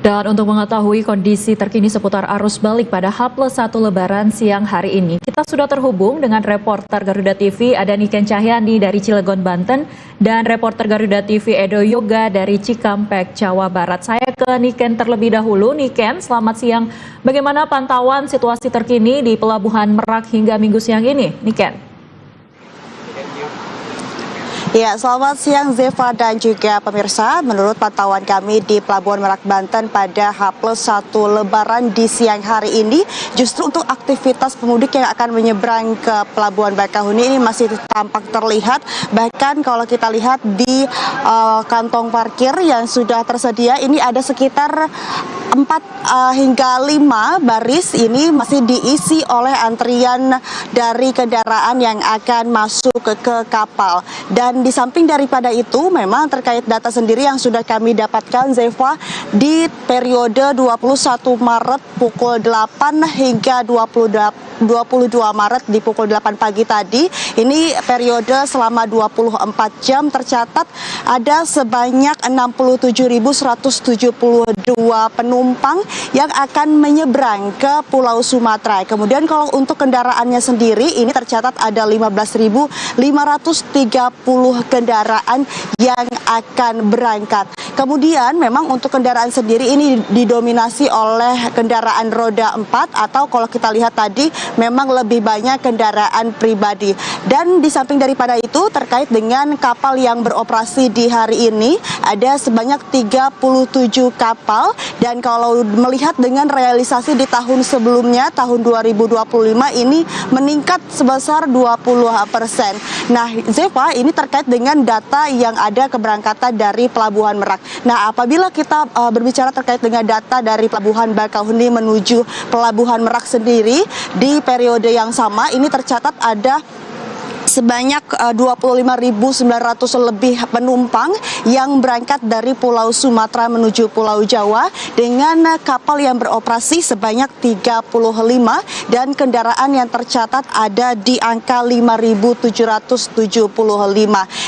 Dan untuk mengetahui kondisi terkini seputar arus balik pada H+1 Lebaran siang hari ini, kita sudah terhubung dengan reporter Garuda TV ada Niken Cahyani dari Cilegon, Banten, dan reporter Garuda TV Edo Yoga dari Cikampek, Jawa Barat. Saya ke Niken terlebih dahulu. Niken, selamat siang. Bagaimana pantauan situasi terkini di Pelabuhan Merak hingga Minggu siang ini, Niken? Ya, selamat siang Zeva dan juga pemirsa. Menurut pantauan kami di Pelabuhan Merak, Banten pada H+1 Lebaran di siang hari ini, justru untuk aktivitas pemudik yang akan menyeberang ke Pelabuhan Bakahuni ini masih tampak terlihat. Bahkan kalau kita lihat di kantong parkir yang sudah tersedia, ini ada sekitar 4 hingga 5 baris ini masih diisi oleh antrian dari kendaraan yang akan masuk ke kapal. Dan di samping daripada itu, memang terkait data sendiri yang sudah kami dapatkan, Zeva, di periode 21 Maret pukul 8 hingga 22 Maret di pukul 8 pagi tadi, ini periode selama 24 jam tercatat ada sebanyak 67.172 penumpang yang akan menyeberang ke Pulau Sumatera. Kemudian kalau untuk kendaraannya sendiri, ini tercatat ada 15.530 kendaraan yang akan berangkat. Kemudian memang untuk kendaraan sendiri ini didominasi oleh kendaraan roda 4 atau kalau kita lihat tadi memang lebih banyak kendaraan pribadi. Dan di samping daripada itu terkait dengan kapal yang beroperasi di hari ini ada sebanyak 37 kapal, dan kalau melihat dengan realisasi di tahun sebelumnya tahun 2025 ini meningkat sebesar 20%. Nah, Zeva, ini terkait dengan data yang ada keberangkatan dari Pelabuhan Merak. Nah, apabila kita berbicara terkait dengan data dari Pelabuhan Bakahuni menuju Pelabuhan Merak sendiri, di periode yang sama ini tercatat ada sebanyak 25.900 lebih penumpang yang berangkat dari Pulau Sumatera menuju Pulau Jawa dengan kapal yang beroperasi sebanyak 35 dan kendaraan yang tercatat ada di angka 5.775.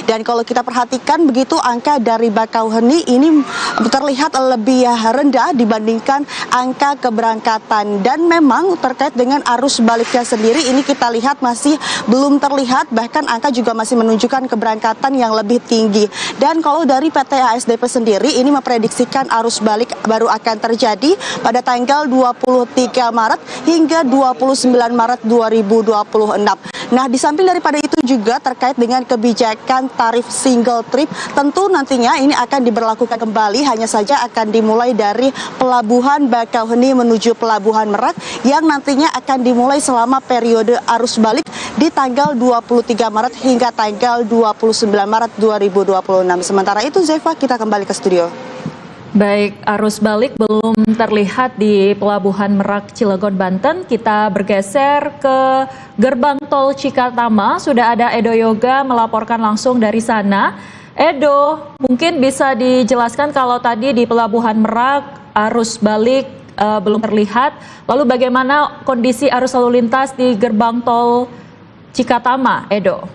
Dan kalau kita perhatikan begitu, angka dari Bakauheni ini terlihat lebih rendah dibandingkan angka keberangkatan. Dan memang terkait dengan arus baliknya sendiri ini kita lihat masih belum terlihat, bahkan angka juga masih menunjukkan keberangkatan yang lebih tinggi. Dan kalau dari PT ASDP sendiri ini memprediksikan arus balik baru akan terjadi pada tanggal 23 Maret hingga 29 Maret 2026. Nah, di samping daripada itu juga terkait dengan kebijakan tarif single trip, tentu nantinya ini akan diberlakukan kembali, hanya saja akan dimulai dari Pelabuhan Bakauheni menuju Pelabuhan Merak yang nantinya akan dimulai selama periode arus balik di tanggal 23 Maret hingga tanggal 29 Maret 2026. Sementara itu, Zeva, kita kembali ke studio. Baik, arus balik belum terlihat di Pelabuhan Merak, Cilegon, Banten. Kita bergeser ke gerbang tol Cikatama. Sudah ada Edo Yoga melaporkan langsung dari sana. Edo, mungkin bisa dijelaskan kalau tadi di Pelabuhan Merak arus balik belum terlihat. Lalu bagaimana kondisi arus lalu lintas di gerbang tol Cikatama, Edo?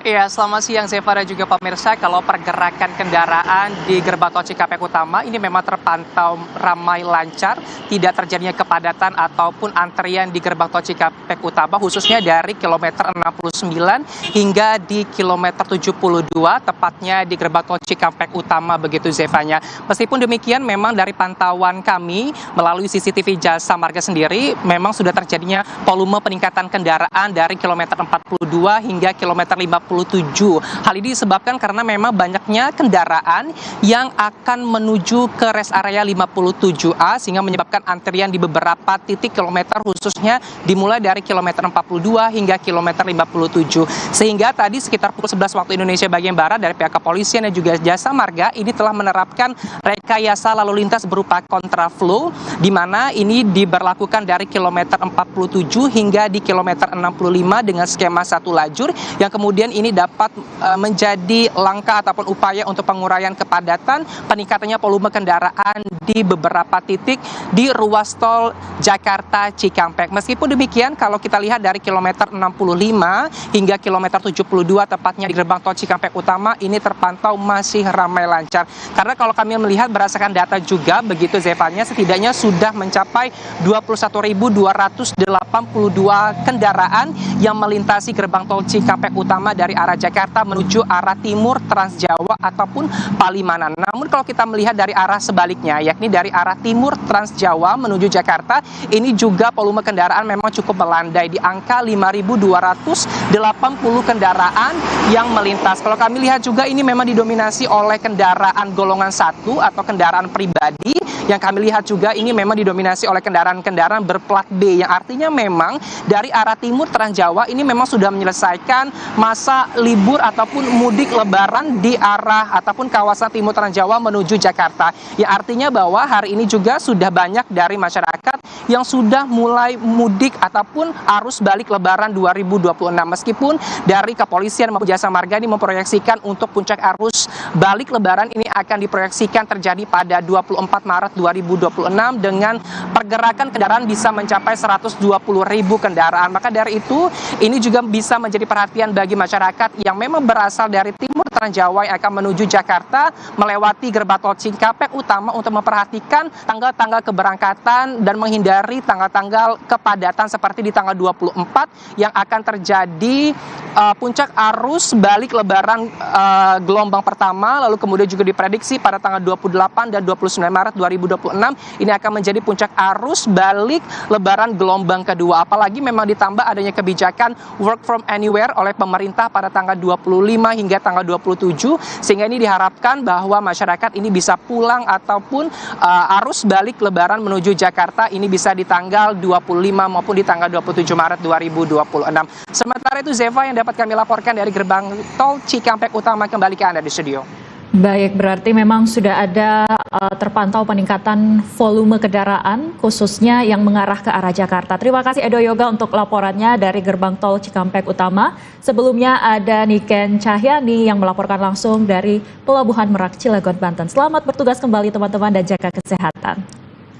Ya, selamat siang Zeva dan juga pemirsa. Kalau pergerakan kendaraan di gerbang tol Cikampek Utama ini memang terpantau ramai lancar, tidak terjadinya kepadatan ataupun antrian di gerbang tol Cikampek Utama, khususnya dari kilometer 69 hingga di kilometer 72, tepatnya di gerbang tol Cikampek Utama begitu Zevanya. Meskipun demikian, memang dari pantauan kami melalui CCTV Jasa Marga sendiri, memang sudah terjadinya volume peningkatan kendaraan dari kilometer 42 hingga kilometer 57. Hal ini disebabkan karena memang banyaknya kendaraan yang akan menuju ke rest area 57A sehingga menyebabkan antrian di beberapa titik kilometer, khususnya dimulai dari kilometer 42 hingga kilometer 57. Sehingga tadi sekitar pukul 11 waktu Indonesia bagian Barat dari pihak kepolisian dan juga Jasa Marga ini telah menerapkan rekayasa lalu lintas berupa kontraflow, di mana ini diberlakukan dari kilometer 47 hingga di kilometer 65 dengan skema satu lajur yang kemudian ini dapat menjadi langkah ataupun upaya untuk penguraian kepadatan, peningkatannya volume kendaraan di beberapa titik di ruas tol Jakarta Cikampek. Meskipun demikian, kalau kita lihat dari kilometer 65 hingga kilometer 72 tepatnya di gerbang tol Cikampek Utama ini terpantau masih ramai lancar. Karena kalau kami melihat berdasarkan data juga begitu Zevanya, setidaknya sudah mencapai 21.282 kendaraan yang melintasi gerbang tol Cikampek Utama dari arah Jakarta menuju arah timur Transjawa ataupun Palimanan. Namun kalau kita melihat dari arah sebaliknya, yakni dari arah timur Transjawa menuju Jakarta, ini juga volume kendaraan memang cukup melandai di angka 5.280 kendaraan yang melintas. Kalau kami lihat juga ini memang didominasi oleh kendaraan golongan 1 atau kendaraan pribadi, yang kami lihat juga ini memang didominasi oleh kendaraan-kendaraan berplat B, yang artinya memang dari arah timur Transjawa ini memang sudah menyelesaikan masa libur ataupun mudik lebaran di arah ataupun kawasan timur Transjawa menuju Jakarta. Yang artinya bahwa hari ini juga sudah banyak dari masyarakat yang sudah mulai mudik ataupun arus balik lebaran 2026. Meskipun dari kepolisian maupun jasa marga ini memproyeksikan untuk puncak arus balik lebaran ini akan diproyeksikan terjadi pada 24 Maret 2026 dengan pergerakan kendaraan bisa mencapai 120.000 kendaraan. Maka dari itu ini juga bisa menjadi perhatian bagi masyarakat yang memang berasal dari timur Transjawa yang akan menuju Jakarta melewati gerbang tol Cikampek Utama untuk memperhatikan tanggal-tanggal keberangkatan dan menghindari tanggal-tanggal kepadatan seperti di tanggal 24 yang akan terjadi puncak arus balik lebaran gelombang pertama, lalu kemudian juga diprediksi pada tanggal 28 dan 29 Maret 2026 ini akan menjadi puncak arus balik lebaran gelombang kedua. Apalagi memang ditambah adanya kebijakan work from anywhere oleh pemerintah pada tanggal 25 hingga tanggal 27, sehingga ini diharapkan bahwa masyarakat ini bisa pulang ataupun arus balik lebaran menuju Jakarta ini bisa di tanggal 25 maupun di tanggal 27 Maret 2026. Sementara itu Zeva yang dapat kami laporkan dari gerbang tol Cikampek Utama, kembali ke Anda di studio. Baik, berarti memang sudah ada terpantau peningkatan volume kendaraan khususnya yang mengarah ke arah Jakarta. Terima kasih Edo Yoga untuk laporannya dari gerbang tol Cikampek Utama. Sebelumnya ada Niken Cahyani yang melaporkan langsung dari Pelabuhan Merak, Cilegon, Banten. Selamat bertugas kembali teman-teman dan jaga kesehatan.